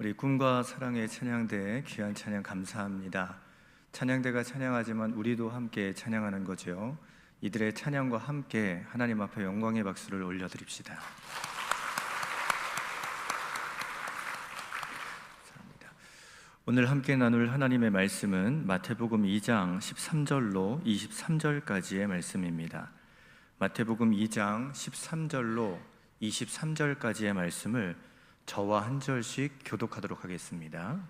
우리 꿈과 사랑의 찬양대 귀한 찬양 감사합니다. 찬양대가 찬양하지만 우리도 함께 찬양하는 거죠. 이들의 찬양과 함께 하나님 앞에 영광의 박수를 올려드립시다. 감사합니다. 오늘 함께 나눌 하나님의 말씀은 마태복음 2장 13절로 23절까지의 말씀입니다. 마태복음 2장 13절로 23절까지의 말씀을 저와 한 절씩 교독하도록 하겠습니다.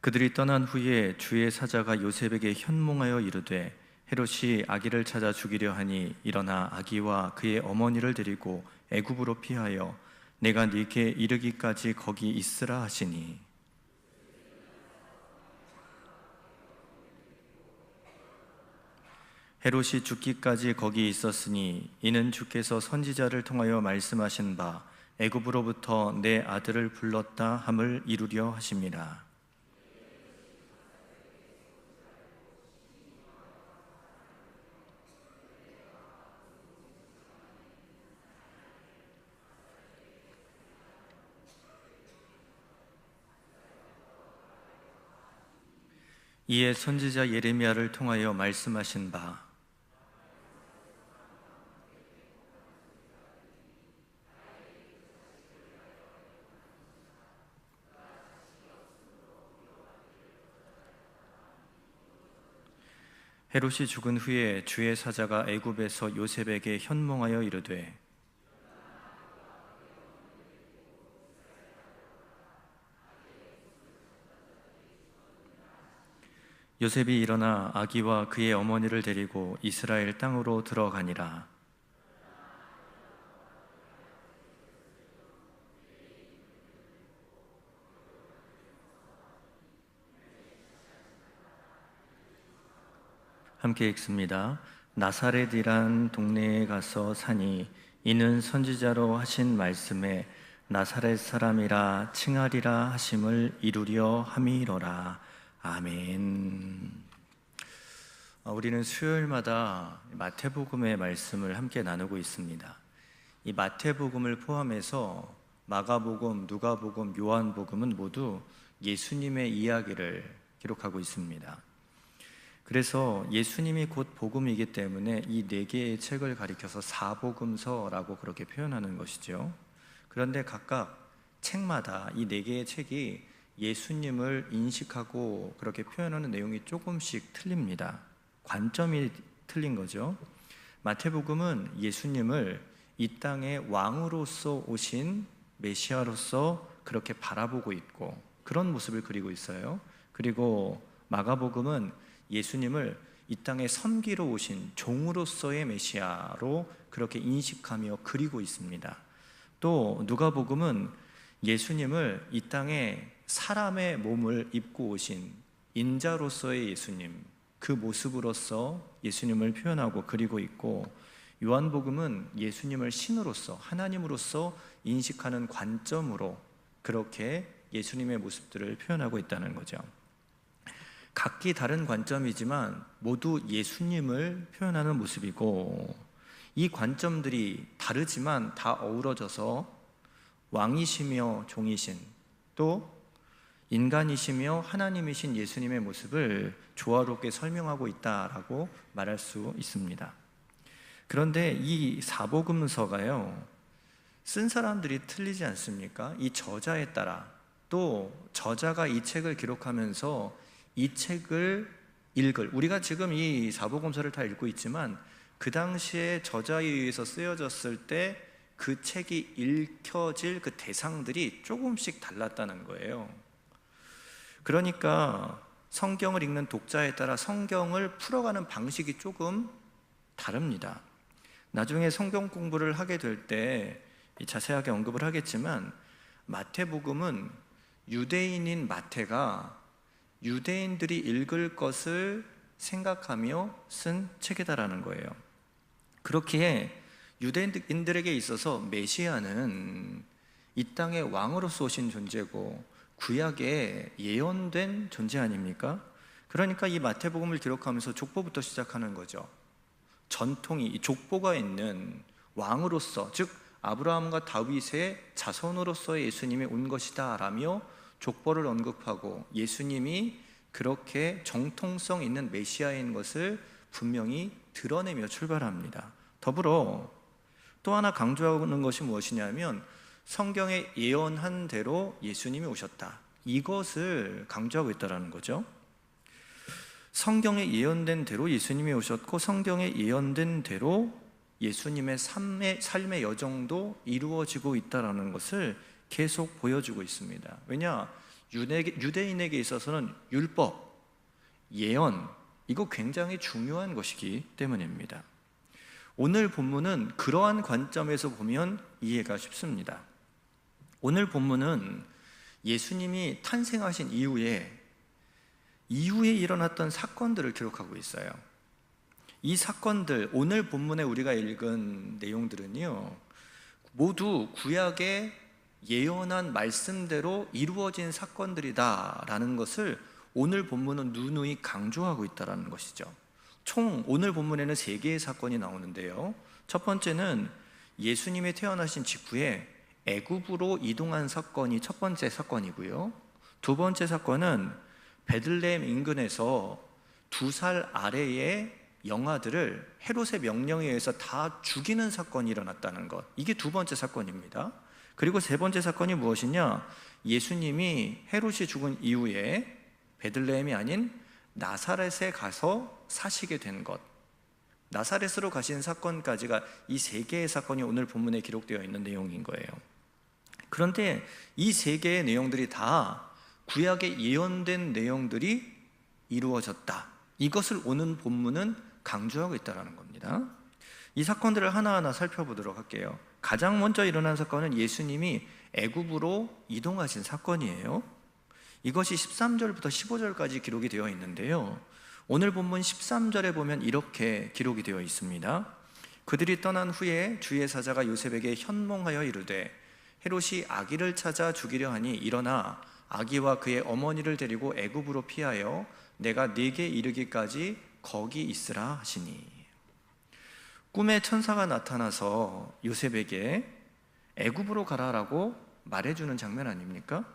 그들이 떠난 후에 주의 사자가 요셉에게 현몽하여 이르되 헤롯이 아기를 찾아 죽이려 하니 일어나 아기와 그의 어머니를 데리고 애굽으로 피하여 내가 네게 이르기까지 거기 있으라 하시니 헤롯이 죽기까지 거기 있었으니 이는 주께서 선지자를 통하여 말씀하신 바 애굽으로부터 내 아들을 불렀다 함을 이루려 하심이라. 이에 선지자 예레미야를 통하여 말씀하신 바 헤롯이 죽은 후에 주의 사자가 애굽에서 요셉에게 현몽하여 이르되 요셉이 일어나 아기와 그의 어머니를 데리고 이스라엘 땅으로 들어가니라. 함께 읽습니다. 나사렛이란 동네에 가서 사니 이는 선지자로 하신 말씀에 나사렛 사람이라 칭하리라 하심을 이루려 함이로라. 아멘. 우리는 수요일마다 마태복음의 말씀을 함께 나누고 있습니다. 이 마태복음을 포함해서 마가복음, 누가복음, 요한복음은 모두 예수님의 이야기를 기록하고 있습니다. 그래서 예수님이 곧 복음이기 때문에 이 네 개의 책을 가리켜서 사복음서라고 그렇게 표현하는 것이죠. 그런데 각각 책마다 이 네 개의 책이 예수님을 인식하고 그렇게 표현하는 내용이 조금씩 틀립니다. 관점이 틀린 거죠. 마태복음은 예수님을 이 땅의 왕으로서 오신 메시아로서 그렇게 바라보고 있고 그런 모습을 그리고 있어요. 그리고 마가복음은 예수님을 이 땅에 섬기러 오신 종으로서의 메시아로 그렇게 인식하며 그리고 있습니다. 또 누가복음은 예수님을 이 땅에 사람의 몸을 입고 오신 인자로서의 예수님, 그 모습으로서 예수님을 표현하고 그리고 있고, 요한복음은 예수님을 신으로서 하나님으로서 인식하는 관점으로 그렇게 예수님의 모습들을 표현하고 있다는 거죠. 각기 다른 관점이지만 모두 예수님을 표현하는 모습이고, 이 관점들이 다르지만 다 어우러져서 왕이시며 종이신 또 인간이시며 하나님이신 예수님의 모습을 조화롭게 설명하고 있다라고 말할 수 있습니다. 그런데 이 사복음서가요, 쓴 사람들이 틀리지 않습니까? 이 저자에 따라, 또 저자가 이 책을 기록하면서 이 책을 읽을, 우리가 지금 이 사복음서를 다 읽고 있지만 그 당시에 저자에 의해서 쓰여졌을 때 그 책이 읽혀질 그 대상들이 조금씩 달랐다는 거예요. 그러니까 성경을 읽는 독자에 따라 성경을 풀어가는 방식이 조금 다릅니다. 나중에 성경 공부를 하게 될 때 자세하게 언급을 하겠지만, 마태복음은 유대인인 마태가 유대인들이 읽을 것을 생각하며 쓴 책이다라는 거예요. 그렇기에 유대인들에게 있어서 메시아는 이 땅의 왕으로서 오신 존재고 구약에 예언된 존재 아닙니까? 그러니까 이 마태복음을 기록하면서 족보부터 시작하는 거죠. 전통이, 이 족보가 있는 왕으로서, 즉 아브라함과 다윗의 자손으로서의 예수님이 온 것이다 라며 족보를 언급하고 예수님이 그렇게 정통성 있는 메시아인 것을 분명히 드러내며 출발합니다. 더불어 또 하나 강조하는 것이 무엇이냐면 성경에 예언한 대로 예수님이 오셨다, 이것을 강조하고 있다는 거죠. 성경에 예언된 대로 예수님이 오셨고 성경에 예언된 대로 예수님의 삶의 여정도 이루어지고 있다는 것을 계속 보여주고 있습니다. 왜냐? 유대인에게 있어서는 율법, 예언, 이거 굉장히 중요한 것이기 때문입니다. 오늘 본문은 그러한 관점에서 보면 이해가 쉽습니다. 오늘 본문은 예수님이 탄생하신 이후에 일어났던 사건들을 기록하고 있어요. 이 사건들, 오늘 본문에 우리가 읽은 내용들은요, 모두 구약의 예언한 말씀대로 이루어진 사건들이다라는 것을 오늘 본문은 누누이 강조하고 있다는 것이죠. 총 오늘 본문에는 3개의 사건이 나오는데요, 첫 번째는 예수님이 태어나신 직후에 애굽으로 이동한 사건이 첫 번째 사건이고요, 두 번째 사건은 베들레헴 인근에서 2살 아래의 영아들을 헤롯의 명령에 의해서 다 죽이는 사건이 일어났다는 것, 이게 두 번째 사건입니다. 그리고 세 번째 사건이 무엇이냐? 예수님이 헤롯이 죽은 이후에 베들레헴이 아닌 나사렛에 가서 사시게 된 것, 나사렛으로 가신 사건까지가 이 3개의 사건이 오늘 본문에 기록되어 있는 내용인 거예요. 그런데 이 3개의 내용들이 다 구약에 예언된 내용들이 이루어졌다, 이것을 오늘 본문은 강조하고 있다는 겁니다. 이 사건들을 하나하나 살펴보도록 할게요. 가장 먼저 일어난 사건은 예수님이 애굽으로 이동하신 사건이에요. 이것이 13절부터 15절까지 기록이 되어 있는데요, 오늘 본문 13절에 보면 이렇게 기록이 되어 있습니다. 그들이 떠난 후에 주의 사자가 요셉에게 현몽하여 이르되 헤롯이 아기를 찾아 죽이려 하니 일어나 아기와 그의 어머니를 데리고 애굽으로 피하여 내가 네게 이르기까지 거기 있으라 하시니. 꿈에 천사가 나타나서 요셉에게 애굽으로 가라라고 말해주는 장면 아닙니까?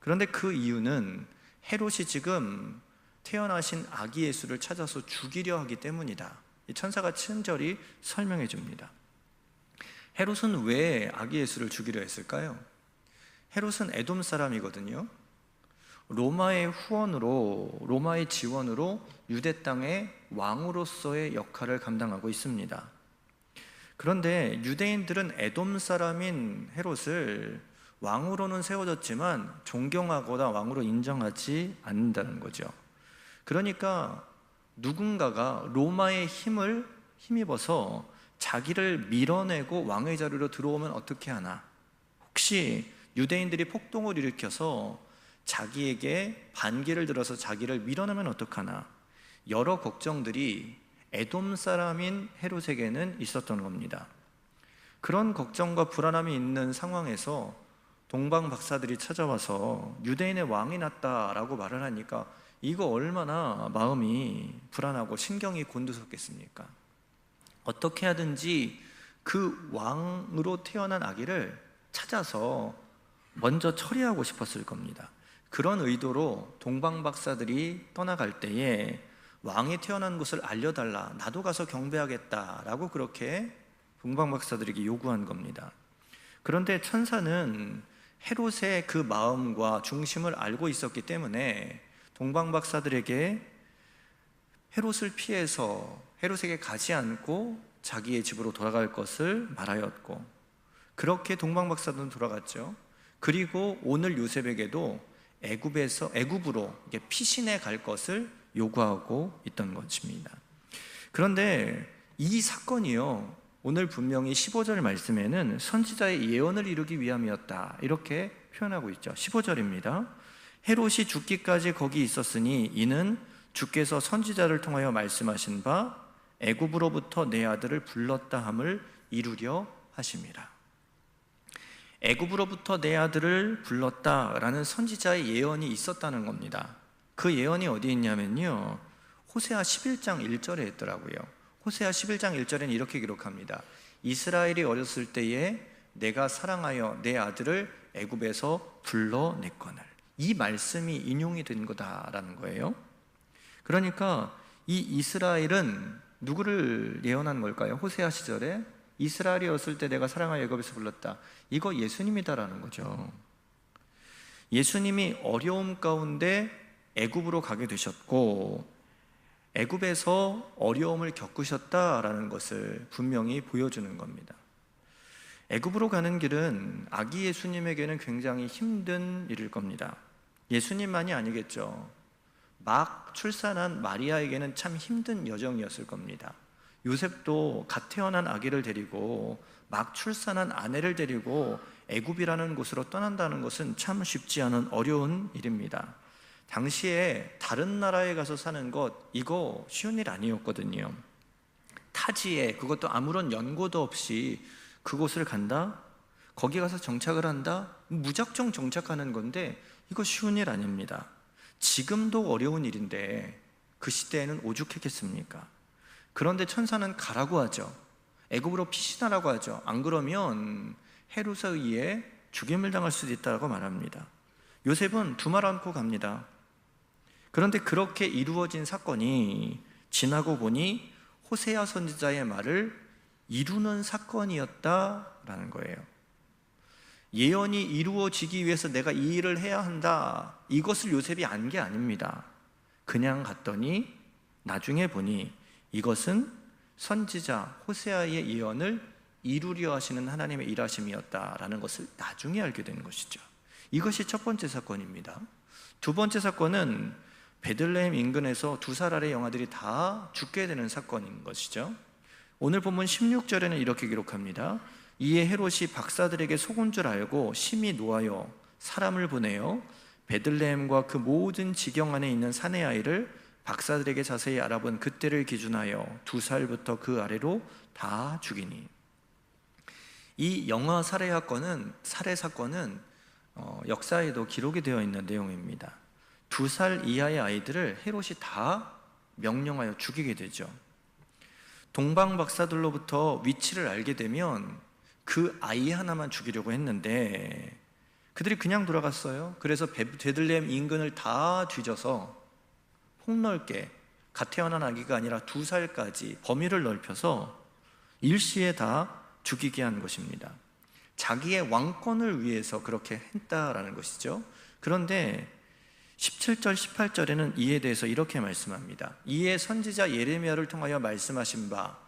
그런데 그 이유는 헤롯이 지금 태어나신 아기 예수를 찾아서 죽이려 하기 때문이다, 이 천사가 친절히 설명해 줍니다. 헤롯은 왜 아기 예수를 죽이려 했을까요? 헤롯은 에돔 사람이거든요. 로마의 후원으로, 로마의 지원으로 유대 땅의 왕으로서의 역할을 감당하고 있습니다. 그런데 유대인들은 에돔 사람인 헤롯을 왕으로는 세워졌지만 존경하거나 왕으로 인정하지 않는다는 거죠. 그러니까 누군가가 로마의 힘을 힘입어서 자기를 밀어내고 왕의 자리로 들어오면 어떻게 하나, 혹시 유대인들이 폭동을 일으켜서 자기에게 반기를 들어서 자기를 밀어내면 어떡하나, 여러 걱정들이 에돔 사람인 헤롯에게는 있었던 겁니다. 그런 걱정과 불안함이 있는 상황에서 동방 박사들이 찾아와서 유대인의 왕이 났다라고 말을 하니까 이거 얼마나 마음이 불안하고 신경이 곤두섰겠습니까? 어떻게 하든지 그 왕으로 태어난 아기를 찾아서 먼저 처리하고 싶었을 겁니다. 그런 의도로 동방 박사들이 떠나갈 때에 왕이 태어난 곳을 알려달라, 나도 가서 경배하겠다라고 그렇게 동방 박사들에게 요구한 겁니다. 그런데 천사는 헤롯의 그 마음과 중심을 알고 있었기 때문에 동방 박사들에게 헤롯을 피해서 헤롯에게 가지 않고 자기의 집으로 돌아갈 것을 말하였고, 그렇게 동방 박사들은 돌아갔죠. 그리고 오늘 요셉에게도 애굽으로 피신해 갈 것을 요구하고 있던 것입니다. 그런데 이 사건이요, 오늘 분명히 15절 말씀에는 선지자의 예언을 이루기 위함이었다, 이렇게 표현하고 있죠. 15절입니다. 헤롯이 죽기까지 거기 있었으니 이는 주께서 선지자를 통하여 말씀하신 바 애굽으로부터 내 아들을 불렀다 함을 이루려 하심이라. 애굽으로부터 내 아들을 불렀다라는 선지자의 예언이 있었다는 겁니다. 그 예언이 어디 있냐면요, 호세아 11장 1절에 있더라고요. 호세아 11장 1절에는 이렇게 기록합니다. 이스라엘이 어렸을 때에 내가 사랑하여 내 아들을 애굽에서 불러냈거늘. 이 말씀이 인용이 된 거다라는 거예요. 그러니까 이 이스라엘은 누구를 예언한 걸까요? 호세아 시절에 이스라엘이었을 때 내가 사랑하여 애굽에서 불렀다. 이거 예수님이다라는 거죠. 예수님이 어려움 가운데 애굽으로 가게 되셨고 애굽에서 어려움을 겪으셨다라는 것을 분명히 보여주는 겁니다. 애굽으로 가는 길은 아기 예수님에게는 굉장히 힘든 일일 겁니다. 예수님만이 아니겠죠. 막 출산한 마리아에게는 참 힘든 여정이었을 겁니다. 요셉도 갓 태어난 아기를 데리고 막 출산한 아내를 데리고 애굽이라는 곳으로 떠난다는 것은 참 쉽지 않은 어려운 일입니다. 당시에 다른 나라에 가서 사는 것, 이거 쉬운 일 아니었거든요. 타지에, 그것도 아무런 연고도 없이 그곳을 간다? 거기 가서 정착을 한다? 무작정 정착하는 건데 이거 쉬운 일 아닙니다. 지금도 어려운 일인데 그 시대에는 오죽했겠습니까? 그런데 천사는 가라고 하죠. 애굽으로 피신하라고 하죠. 안 그러면 헤롯에 의해 죽임을 당할 수도 있다고 말합니다. 요셉은 두말 않고 갑니다. 그런데 그렇게 이루어진 사건이 지나고 보니 호세아 선지자의 말을 이루는 사건이었다라는 거예요. 예언이 이루어지기 위해서 내가 이 일을 해야 한다, 이것을 요셉이 안 게 아닙니다. 그냥 갔더니 나중에 보니 이것은 선지자 호세아의 예언을 이루려 하시는 하나님의 일하심이었다라는 것을 나중에 알게 되는 것이죠. 이것이 첫 번째 사건입니다. 두 번째 사건은 베들레헴 인근에서 2살 아래 영아들이 다 죽게 되는 사건인 것이죠. 오늘 본문 16절에는 이렇게 기록합니다. 이에 헤롯이 박사들에게 속은 줄 알고 심히 노하여 사람을 보내어 베들레헴과 그 모든 지경 안에 있는 사내 아이를 박사들에게 자세히 알아본 그때를 기준하여 2살부터 그 아래로 다 죽이니. 이 영아 살해 사건은 역사에도 기록이 되어 있는 내용입니다. 2살 이하의 아이들을 헤롯이 다 명령하여 죽이게 되죠. 동방 박사들로부터 위치를 알게 되면 그 아이 하나만 죽이려고 했는데 그들이 그냥 돌아갔어요. 그래서 베들레헴 인근을 다 뒤져서 폭넓게 갓 태어난 아기가 아니라 2살까지 범위를 넓혀서 일시에 다 죽이게 한 것입니다. 자기의 왕권을 위해서 그렇게 했다라는 것이죠. 그런데 17절, 18절에는 이에 대해서 이렇게 말씀합니다. 이에 선지자 예레미야를 통하여 말씀하신 바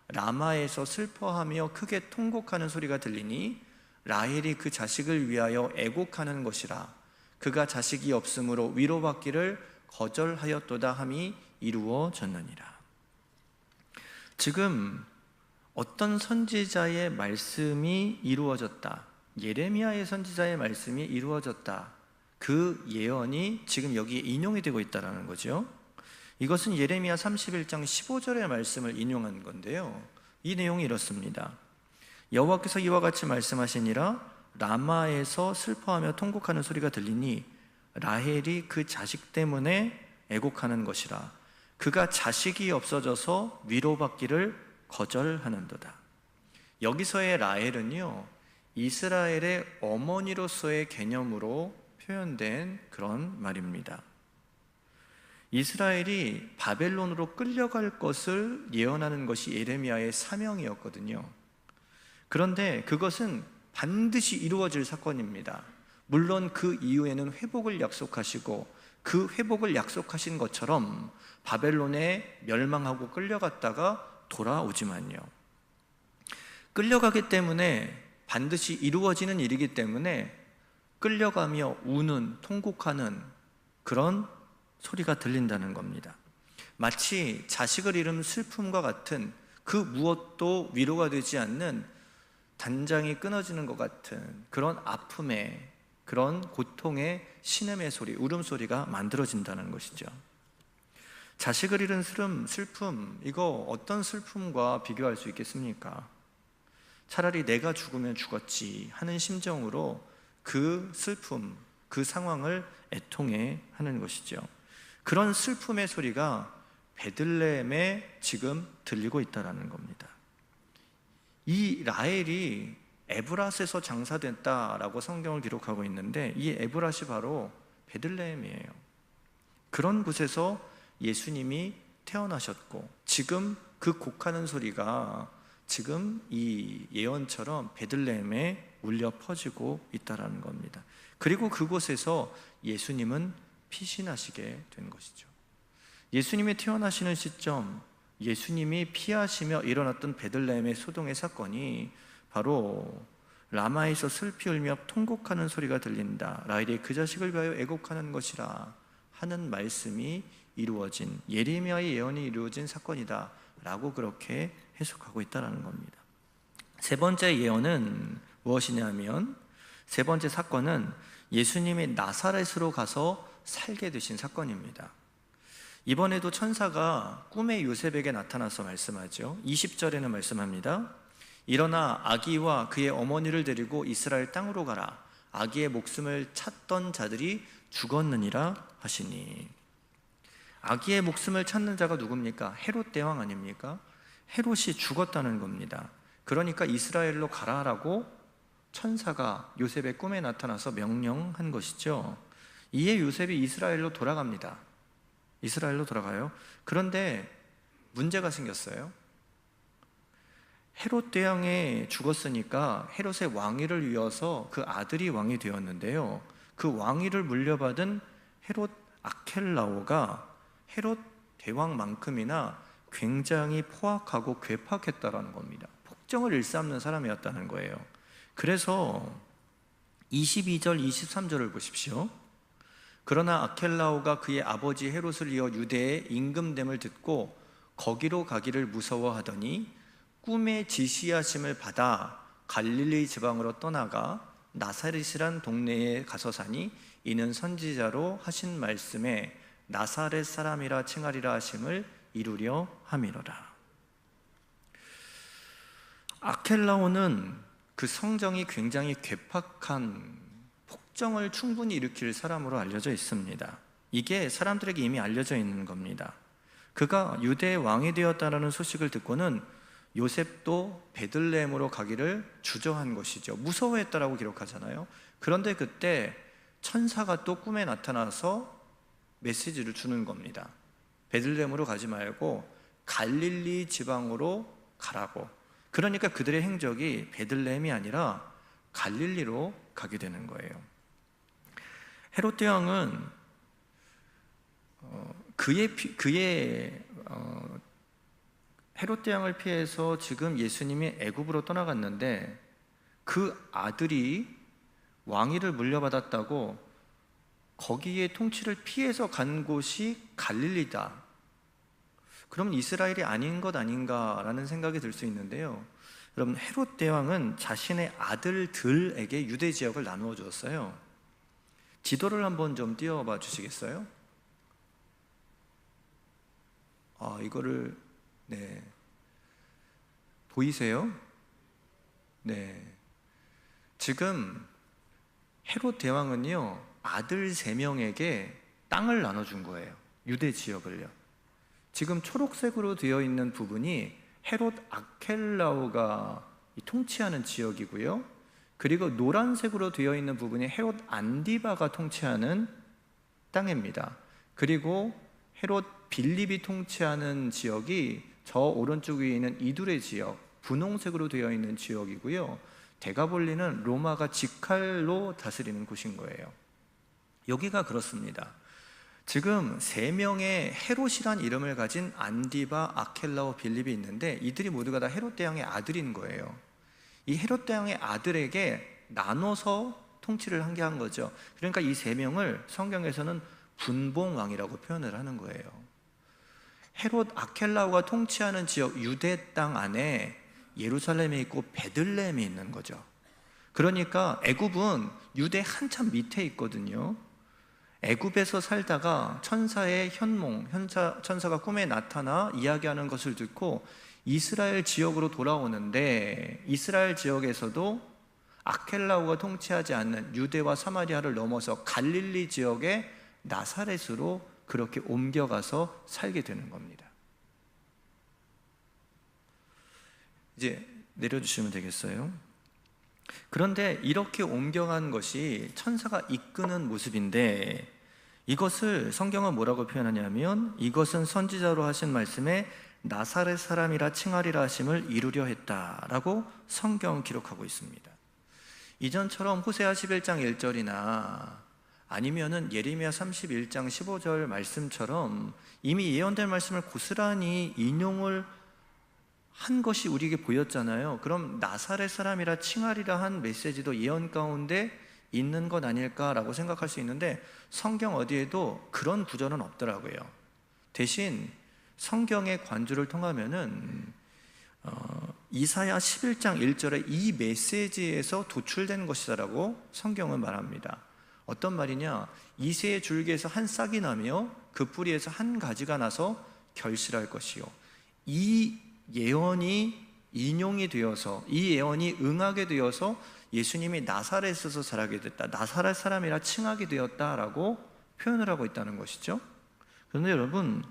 라마에서 슬퍼하며 크게 통곡하는 소리가 들리니 라헬이 그 자식을 위하여 애곡하는 것이라. 그가 자식이 없으므로 위로받기를 거절하였도다 함이 이루어졌느니라. 지금 어떤 선지자의 말씀이 이루어졌다, 예레미야의 선지자의 말씀이 이루어졌다, 그 예언이 지금 여기에 인용이 되고 있다는 거죠. 이것은 예레미야 31장 15절의 말씀을 인용한 건데요, 이 내용이 이렇습니다. 여호와께서 이와 같이 말씀하시니라. 라마에서 슬퍼하며 통곡하는 소리가 들리니 라헬이 그 자식 때문에 애곡하는 것이라. 그가 자식이 없어져서 위로받기를 거절하는도다. 여기서의 라헬은요, 이스라엘의 어머니로서의 개념으로 표현된 그런 말입니다. 이스라엘이 바벨론으로 끌려갈 것을 예언하는 것이 예레미야의 사명이었거든요. 그런데 그것은 반드시 이루어질 사건입니다. 물론 그 이후에는 회복을 약속하시고 그 회복을 약속하신 것처럼 바벨론에 멸망하고 끌려갔다가 돌아오지만요, 끌려가기 때문에 반드시 이루어지는 일이기 때문에 끌려가며 우는, 통곡하는 그런 소리가 들린다는 겁니다. 마치 자식을 잃은 슬픔과 같은 그 무엇도 위로가 되지 않는 단장이 끊어지는 것 같은 그런 아픔의, 그런 고통의 신음의 소리, 울음소리가 만들어진다는 것이죠. 자식을 잃은 슬픔, 이거 어떤 슬픔과 비교할 수 있겠습니까? 차라리 내가 죽으면 죽었지 하는 심정으로 그 슬픔, 그 상황을 애통해 하는 것이죠. 그런 슬픔의 소리가 베들레헴에 지금 들리고 있다는 겁니다. 이 라헬이 에브랏에서 장사됐다라고 성경을 기록하고 있는데, 이 에브랏이 바로 베들레헴이에요. 그런 곳에서 예수님이 태어나셨고, 지금 그 곡하는 소리가 지금 이 예언처럼 베들레헴에 울려 퍼지고 있다라는 겁니다. 그리고 그곳에서 예수님은 피신하시게 된 것이죠. 예수님이 태어나시는 시점, 예수님이 피하시며 일어났던 베들레헴의 소동의 사건이 바로 라마에서 슬피 울며 통곡하는 소리가 들린다, 라헬이 그 자식을 위하여 애곡하는 것이라 하는 말씀이 이루어진, 예레미야의 예언이 이루어진 사건이다 라고 그렇게 해석하고 있다는 겁니다. 세 번째 예언은 무엇이냐면, 세 번째 사건은 예수님이 나사렛으로 가서 살게 되신 사건입니다. 이번에도 천사가 꿈에 요셉에게 나타나서 말씀하죠. 20절에는 말씀합니다. 일어나 아기와 그의 어머니를 데리고 이스라엘 땅으로 가라. 아기의 목숨을 찾던 자들이 죽었느니라 하시니. 아기의 목숨을 찾는 자가 누굽니까? 헤롯 대왕 아닙니까? 헤롯이 죽었다는 겁니다. 그러니까 이스라엘로 가라라고 천사가 요셉의 꿈에 나타나서 명령한 것이죠. 이에 요셉이 이스라엘로 돌아갑니다. 이스라엘로 돌아가요. 그런데 문제가 생겼어요. 헤롯 대왕이 죽었으니까 헤롯의 왕위를 이어서 그 아들이 왕이 되었는데요, 그 왕위를 물려받은 헤롯 아켈라오가 헤롯 대왕만큼이나 굉장히 포악하고 괴팍했다라는 겁니다. 폭정을 일삼는 사람이었다는 거예요. 그래서 22절 23절을 보십시오. 그러나 아켈라오가 그의 아버지 헤롯을 이어 유대의 임금됨을 듣고 거기로 가기를 무서워하더니 꿈의 지시하심을 받아 갈릴리 지방으로 떠나가 나사렛이란 동네에 가서 사니, 이는 선지자로 하신 말씀에 나사렛 사람이라 칭하리라 하심을 이루려 함이로라. 아켈라오는 그 성정이 굉장히 괴팍한 폭정을 충분히 일으킬 사람으로 알려져 있습니다. 이게 사람들에게 이미 알려져 있는 겁니다. 그가 유대의 왕이 되었다는 소식을 듣고는 요셉도 베들레헴으로 가기를 주저한 것이죠. 무서워했다라고 기록하잖아요. 그런데 그때 천사가 또 꿈에 나타나서 메시지를 주는 겁니다. 베들레헴으로 가지 말고 갈릴리 지방으로 가라고. 그러니까 그들의 행적이 베들레헴이 아니라 갈릴리로 가게 되는 거예요. 헤롯 대왕은 헤롯 대왕을 피해서 지금 예수님이 애굽으로 떠나갔는데, 그 아들이 왕위를 물려받았다고 거기에 통치를 피해서 간 곳이 갈릴리다. 그럼 이스라엘이 아닌 것 아닌가라는 생각이 들 수 있는데요, 여러분, 헤롯 대왕은 자신의 아들들에게 유대 지역을 나누어 주었어요. 지도를 한번 좀 띄워봐 주시겠어요? 이거를 네, 보이세요? 네. 지금 헤롯 대왕은요, 아들 3명에게 땅을 나눠준 거예요. 유대 지역을요. 지금 초록색으로 되어 있는 부분이 헤롯 아켈라오가 통치하는 지역이고요, 그리고 노란색으로 되어 있는 부분이 헤롯 안디바가 통치하는 땅입니다. 그리고 헤롯 빌립이 통치하는 지역이 저 오른쪽 위에 있는 이두레 지역, 분홍색으로 되어 있는 지역이고요, 대가볼리는 로마가 직할로 다스리는 곳인 거예요. 여기가 그렇습니다. 지금 3명의 헤롯이란 이름을 가진 안디바, 아켈라오, 빌립이 있는데, 이들이 모두가 다 헤롯 대왕의 아들인 거예요. 이 헤롯 대왕의 아들에게 나눠서 통치를 한 게 한 거죠. 그러니까 이 3명을 성경에서는 분봉왕이라고 표현을 하는 거예요. 헤롯 아켈라오가 통치하는 지역 유대 땅 안에 예루살렘에 있고 베들레헴이 있는 거죠. 그러니까 애굽은 유대 한참 밑에 있거든요. 애굽에서 살다가 천사의 현몽, 천사가 꿈에 나타나 이야기하는 것을 듣고 이스라엘 지역으로 돌아오는데, 이스라엘 지역에서도 아켈라오가 통치하지 않는 유대와 사마리아를 넘어서 갈릴리 지역의 나사렛으로 그렇게 옮겨가서 살게 되는 겁니다. 이제 내려주시면 되겠어요? 그런데 이렇게 옮겨간 것이 천사가 이끄는 모습인데, 이것을 성경은 뭐라고 표현하냐면 이것은 선지자로 하신 말씀에 나사렛 사람이라 칭하리라 하심을 이루려 했다라고 성경은 기록하고 있습니다. 이전처럼 호세아 11장 1절이나 아니면은 예레미야 31장 15절 말씀처럼 이미 예언된 말씀을 고스란히 인용을 한 것이 우리에게 보였잖아요. 그럼 나사렛 사람이라 칭하리라 한 메시지도 예언 가운데 있는 것 아닐까라고 생각할 수 있는데, 성경 어디에도 그런 구절은 없더라고요. 대신 성경의 관주를 통하면은 이사야 11장 1절에 이 메시지에서 도출된 것이다라고 성경은 말합니다. 어떤 말이냐? 이새의 줄기에서 한 싹이 나며 그 뿌리에서 한 가지가 나서 결실할 것이요, 이 예언이 인용이 되어서, 이 예언이 응하게 되어서 예수님이 나사렛에서 자라게 됐다, 나사렛 사람이라 칭하게 되었다라고 표현을 하고 있다는 것이죠. 그런데 여러분,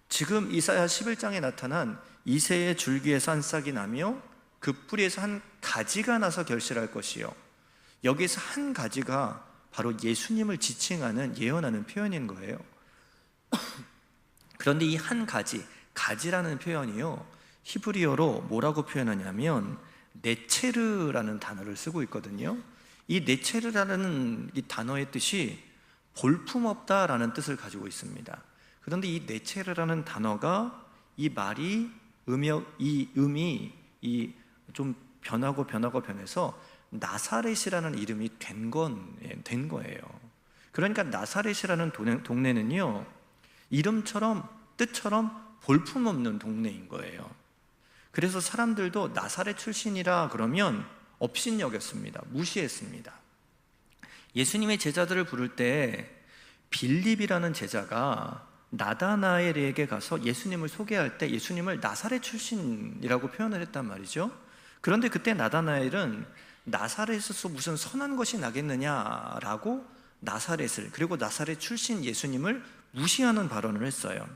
지금 이사야 11장에 나타난 이새의 줄기에서 한 싹이 나며 그 뿌리에서 한 가지가 나서 결실할 것이요, 여기서 한 가지가 바로 예수님을 지칭하는, 예언하는 표현인 거예요. 그런데 이 한 가지, 가지라는 표현이요, 히브리어로 뭐라고 표현하냐면 네체르라는 단어를 쓰고 있거든요. 이 네체르라는 이 단어의 뜻이 볼품없다라는 뜻을 가지고 있습니다. 그런데 이 네체르라는 단어가, 이 말이 음이 좀 변해서 나사렛이라는 이름이 된 거예요. 그러니까 나사렛이라는 동네는요, 이름처럼 뜻처럼 볼품없는 동네인 거예요. 그래서 사람들도 나사렛 출신이라 그러면 업신여겼습니다. 무시했습니다. 예수님의 제자들을 부를 때 빌립이라는 제자가 나다나엘에게 가서 예수님을 소개할 때 예수님을 나사렛 출신이라고 표현을 했단 말이죠. 그런데 그때 나다나엘은 나사렛에서 무슨 선한 것이 나겠느냐라고 나사렛을, 그리고 나사렛 출신 예수님을 무시하는 발언을 했어요.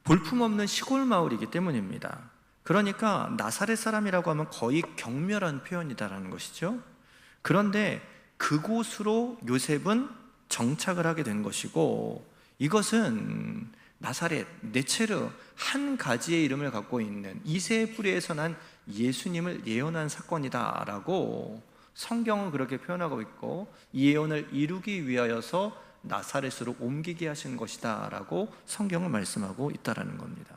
볼품없는 시골 마을이기 때문입니다. 그러니까 나사렛 사람이라고 하면 거의 경멸한 표현이다라는 것이죠. 그런데 그곳으로 요셉은 정착을 하게 된 것이고, 이것은 나사렛, 네체르, 한 가지의 이름을 갖고 있는 이새의 뿌리에서 난 예수님을 예언한 사건이다라고 성경은 그렇게 표현하고 있고, 이 예언을 이루기 위하여서 나사렛으로 옮기게 하신 것이다 라고 성경은 말씀하고 있다라는 겁니다.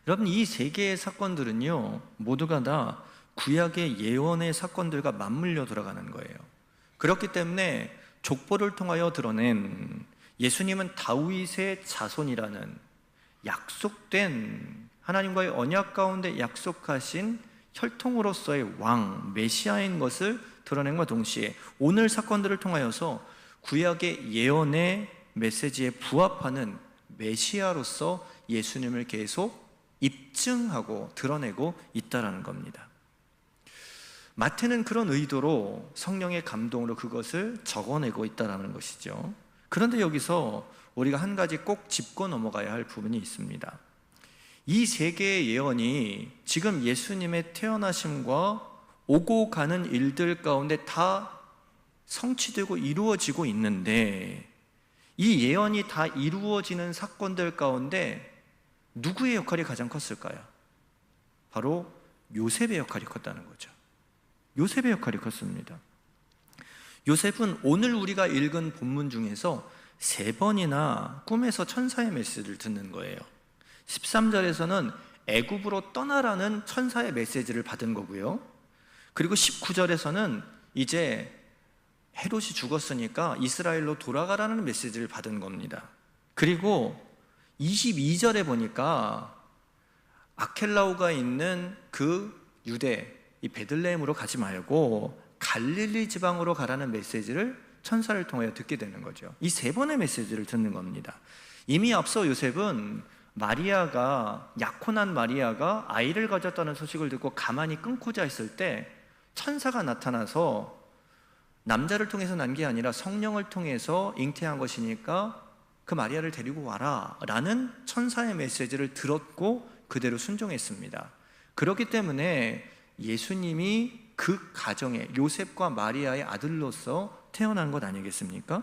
여러분, 이 세 개의 사건들은요, 모두가 다 구약의 예언의 사건들과 맞물려 돌아가는 거예요. 그렇기 때문에 족보를 통하여 드러낸 예수님은 다윗의 자손이라는 약속된, 하나님과의 언약 가운데 약속하신 혈통으로서의 왕, 메시아인 것을 드러낸과 동시에 오늘 사건들을 통하여서 구약의 예언의 메시지에 부합하는 메시아로서 예수님을 계속 입증하고 드러내고 있다라는 겁니다. 마태는 그런 의도로 성령의 감동으로 그것을 적어내고 있다라는 것이죠. 그런데 여기서 우리가 한 가지 꼭 짚고 넘어가야 할 부분이 있습니다. 이 세 개의 예언이 지금 예수님의 태어나심과 오고 가는 일들 가운데 다 성취되고 이루어지고 있는데, 이 예언이 다 이루어지는 사건들 가운데 누구의 역할이 가장 컸을까요? 바로 요셉의 역할이 컸다는 거죠. 요셉의 역할이 컸습니다. 요셉은 오늘 우리가 읽은 본문 중에서 3번이나 꿈에서 천사의 메시지를 듣는 거예요. 13절에서는 애굽으로 떠나라는 천사의 메시지를 받은 거고요. 그리고 19절에서는 이제 헤롯이 죽었으니까 이스라엘로 돌아가라는 메시지를 받은 겁니다. 그리고 22절에 보니까 아켈라오가 있는 그 유대, 이 베들레헴으로 가지 말고 갈릴리 지방으로 가라는 메시지를 천사를 통하여 듣게 되는 거죠. 이 3번의 메시지를 듣는 겁니다. 이미 앞서 요셉은 약혼한 마리아가 아이를 가졌다는 소식을 듣고 가만히 끊고자 했을 때 천사가 나타나서 남자를 통해서 난 게 아니라 성령을 통해서 잉태한 것이니까 그 마리아를 데리고 와라 라는 천사의 메시지를 들었고 그대로 순종했습니다. 그렇기 때문에 예수님이 그 가정에 요셉과 마리아의 아들로서 태어난 것 아니겠습니까?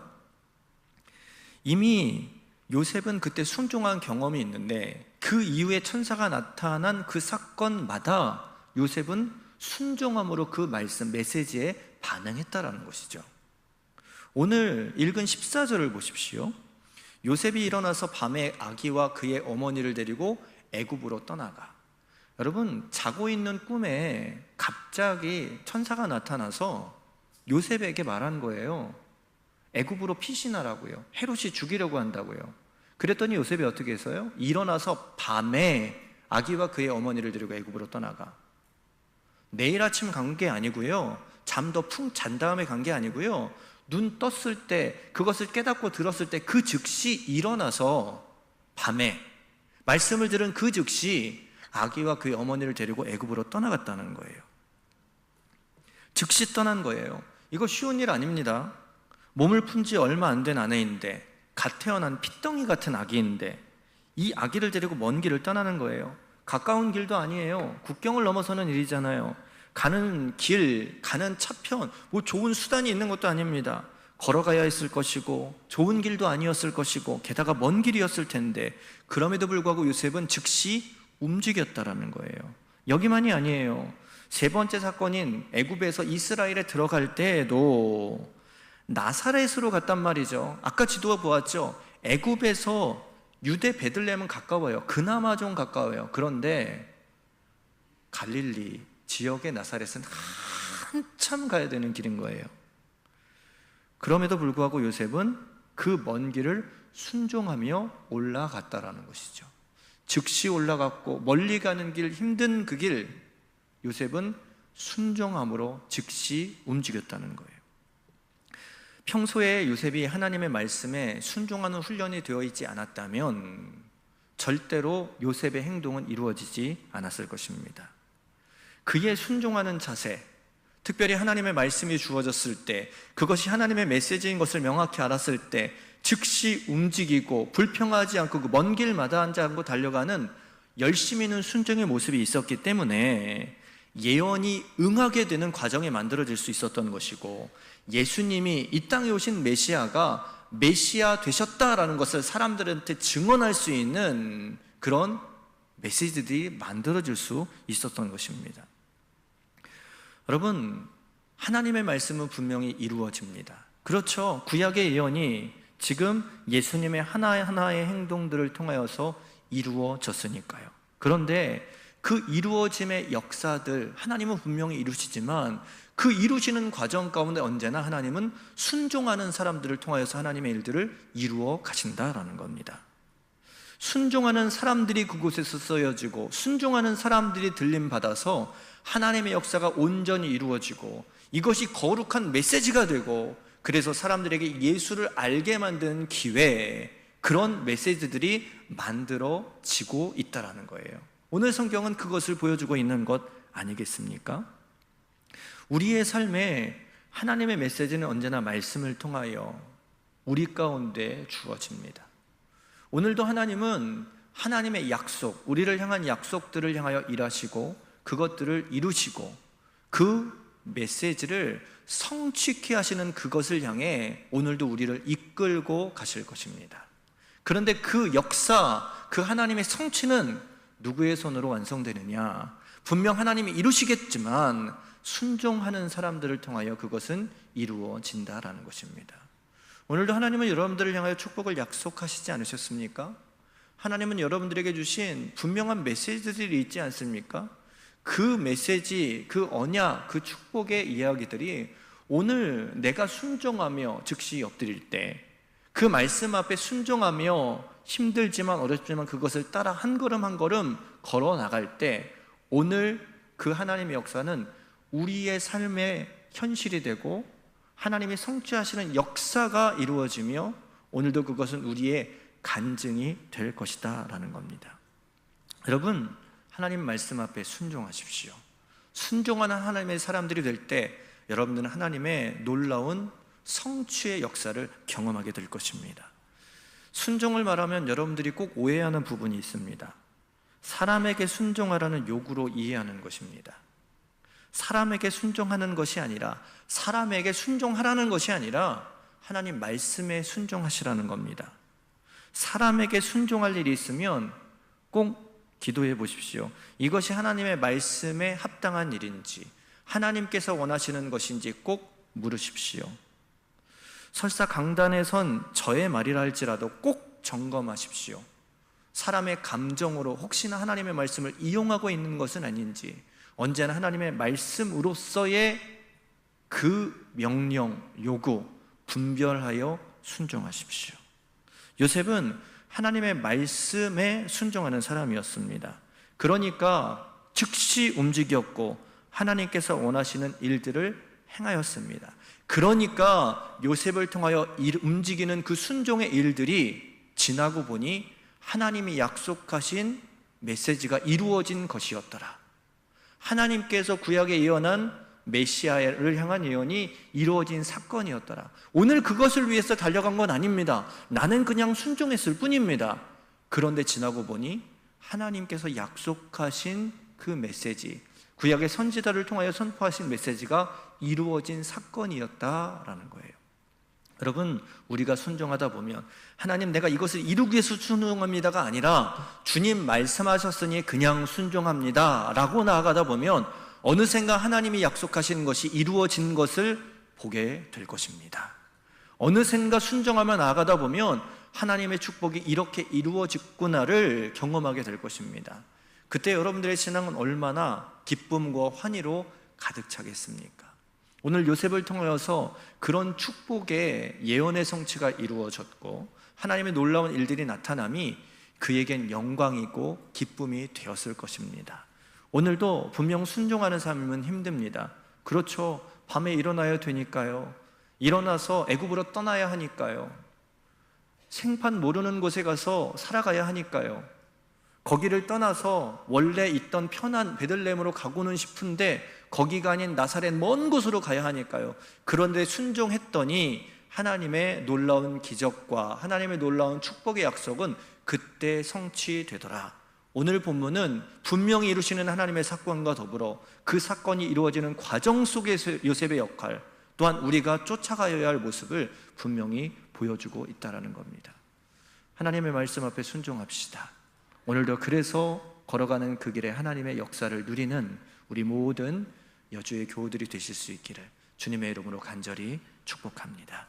이미 요셉은 그때 순종한 경험이 있는데 그 이후에 천사가 나타난 그 사건마다 요셉은 순종함으로 그 말씀, 메시지에 반응했다라는 것이죠. 오늘 읽은 14절을 보십시오. 요셉이 일어나서 밤에 아기와 그의 어머니를 데리고 애굽으로 떠나가. 여러분, 자고 있는 꿈에 갑자기 천사가 나타나서 요셉에게 말한 거예요. 애굽으로 피신하라고요. 헤롯이 죽이려고 한다고요. 그랬더니 요셉이 어떻게 했어요? 일어나서 밤에 아기와 그의 어머니를 데리고 애굽으로 떠나가. 내일 아침 간 게 아니고요, 잠 더 푹 잔 다음에 간 게 아니고요, 눈 떴을 때, 그것을 깨닫고 들었을 때 그 즉시 일어나서 밤에 말씀을 들은 그 즉시 아기와 그의 어머니를 데리고 애굽으로 떠나갔다는 거예요. 즉시 떠난 거예요. 이거 쉬운 일 아닙니다. 몸을 푼 지 얼마 안 된 아내인데, 갓 태어난 핏덩이 같은 아기인데 이 아기를 데리고 먼 길을 떠나는 거예요. 가까운 길도 아니에요. 국경을 넘어서는 일이잖아요. 가는 길, 가는 차편, 뭐 좋은 수단이 있는 것도 아닙니다. 걸어가야 했을 것이고 좋은 길도 아니었을 것이고 게다가 먼 길이었을 텐데, 그럼에도 불구하고 요셉은 즉시 움직였다라는 거예요. 여기만이 아니에요. 세 번째 사건인 애굽에서 이스라엘에 들어갈 때에도 나사렛으로 갔단 말이죠. 아까 지도가 보았죠. 애굽에서 유대 베들레헴은 가까워요. 그나마 좀 가까워요. 그런데 갈릴리 지역의 나사렛은 한참 가야 되는 길인 거예요. 그럼에도 불구하고 요셉은 그 먼 길을 순종하며 올라갔다라는 것이죠. 즉시 올라갔고, 멀리 가는 길, 힘든 그 길, 요셉은 순종함으로 즉시 움직였다는 거예요. 평소에 요셉이 하나님의 말씀에 순종하는 훈련이 되어 있지 않았다면 절대로 요셉의 행동은 이루어지지 않았을 것입니다. 그의 순종하는 자세, 특별히 하나님의 말씀이 주어졌을 때, 그것이 하나님의 메시지인 것을 명확히 알았을 때 즉시 움직이고 불평하지 않고 그 먼 길마다 앉지 않고 달려가는 열심히 있는 순종의 모습이 있었기 때문에 예언이 응하게 되는 과정이 만들어질 수 있었던 것이고, 예수님이 이 땅에 오신 메시아가 메시아 되셨다라는 것을 사람들한테 증언할 수 있는 그런 메시지들이 만들어질 수 있었던 것입니다. 여러분, 하나님의 말씀은 분명히 이루어집니다. 그렇죠. 구약의 예언이 지금 예수님의 하나하나의 행동들을 통하여서 이루어졌으니까요. 그런데 그 이루어짐의 역사들, 하나님은 분명히 이루시지만 그 이루시는 과정 가운데 언제나 하나님은 순종하는 사람들을 통하여서 하나님의 일들을 이루어 가신다라는 겁니다. 순종하는 사람들이 그곳에서 쓰여지고, 순종하는 사람들이 들림받아서 하나님의 역사가 온전히 이루어지고, 이것이 거룩한 메시지가 되고, 그래서 사람들에게 예수를 알게 만드는 기회, 그런 메시지들이 만들어지고 있다는 거예요. 오늘 성경은 그것을 보여주고 있는 것 아니겠습니까? 우리의 삶에 하나님의 메시지는 언제나 말씀을 통하여 우리 가운데 주어집니다. 오늘도 하나님은 하나님의 약속, 우리를 향한 약속들을 향하여 일하시고 그것들을 이루시고 그 메시지를 성취케 하시는 그것을 향해 오늘도 우리를 이끌고 가실 것입니다. 그런데 그 역사, 그 하나님의 성취는 누구의 손으로 완성되느냐? 분명 하나님이 이루시겠지만 순종하는 사람들을 통하여 그것은 이루어진다라는 것입니다. 오늘도 하나님은 여러분들을 향하여 축복을 약속하시지 않으셨습니까? 하나님은 여러분들에게 주신 분명한 메시지들이 있지 않습니까? 그 메시지, 그 언약, 그 축복의 이야기들이 오늘 내가 순종하며 즉시 엎드릴 때, 그 말씀 앞에 순종하며 힘들지만 어렵지만 그것을 따라 한 걸음 한 걸음 걸어 나갈 때, 오늘 그 하나님의 역사는 우리의 삶의 현실이 되고 하나님이 성취하시는 역사가 이루어지며 오늘도 그것은 우리의 간증이 될 것이다 라는 겁니다. 여러분, 하나님 말씀 앞에 순종하십시오. 순종하는 하나님의 사람들이 될 때 여러분들은 하나님의 놀라운 성취의 역사를 경험하게 될 것입니다. 순종을 말하면 여러분들이 꼭 오해하는 부분이 있습니다. 사람에게 순종하라는 요구로 이해하는 것입니다. 사람에게 순종하는 것이 아니라, 사람에게 순종하라는 것이 아니라 하나님 말씀에 순종하시라는 겁니다. 사람에게 순종할 일이 있으면 꼭 기도해 보십시오. 이것이 하나님의 말씀에 합당한 일인지, 하나님께서 원하시는 것인지 꼭 물으십시오. 설사 강단에 선 저의 말이라 할지라도 꼭 점검하십시오. 사람의 감정으로 혹시나 하나님의 말씀을 이용하고 있는 것은 아닌지, 언제나 하나님의 말씀으로서의 그 명령, 요구, 분별하여 순종하십시오. 요셉은 하나님의 말씀에 순종하는 사람이었습니다. 그러니까 즉시 움직였고 하나님께서 원하시는 일들을 행하였습니다. 그러니까 요셉을 통하여 움직이는 그 순종의 일들이 지나고 보니 하나님이 약속하신 메시지가 이루어진 것이었더라. 하나님께서 구약에 예언한 메시아를 향한 예언이 이루어진 사건이었더라. 오늘 그것을 위해서 달려간 건 아닙니다. 나는 그냥 순종했을 뿐입니다. 그런데 지나고 보니 하나님께서 약속하신 그 메시지, 구약의 선지자를 통하여 선포하신 메시지가 이루어진 사건이었다라는 거예요. 여러분, 우리가 순종하다 보면 하나님 내가 이것을 이루기 위해서 순종합니다가 아니라 주님 말씀하셨으니 그냥 순종합니다 라고 나아가다 보면 어느샌가 하나님이 약속하신 것이 이루어진 것을 보게 될 것입니다. 어느샌가 순종하며 나아가다 보면 하나님의 축복이 이렇게 이루어졌구나를 경험하게 될 것입니다. 그때 여러분들의 신앙은 얼마나 기쁨과 환희로 가득 차겠습니까? 오늘 요셉을 통하여서 그런 축복의 예언의 성취가 이루어졌고 하나님의 놀라운 일들이 나타남이 그에겐 영광이고 기쁨이 되었을 것입니다. 오늘도 분명 순종하는 삶은 힘듭니다. 그렇죠. 밤에 일어나야 되니까요. 일어나서 애굽으로 떠나야 하니까요. 생판 모르는 곳에 가서 살아가야 하니까요. 거기를 떠나서 원래 있던 편한 베들레헴으로 가고는 싶은데 거기가 아닌 나사렛 먼 곳으로 가야 하니까요. 그런데 순종했더니 하나님의 놀라운 기적과 하나님의 놀라운 축복의 약속은 그때 성취되더라. 오늘 본문은 분명히 이루시는 하나님의 사건과 더불어 그 사건이 이루어지는 과정 속에서 요셉의 역할, 또한 우리가 쫓아가야 할 모습을 분명히 보여주고 있다는 겁니다. 하나님의 말씀 앞에 순종합시다. 오늘도 그래서 걸어가는 그 길에 하나님의 역사를 누리는 우리 모든 여주의 교우들이 되실 수 있기를 주님의 이름으로 간절히 축복합니다.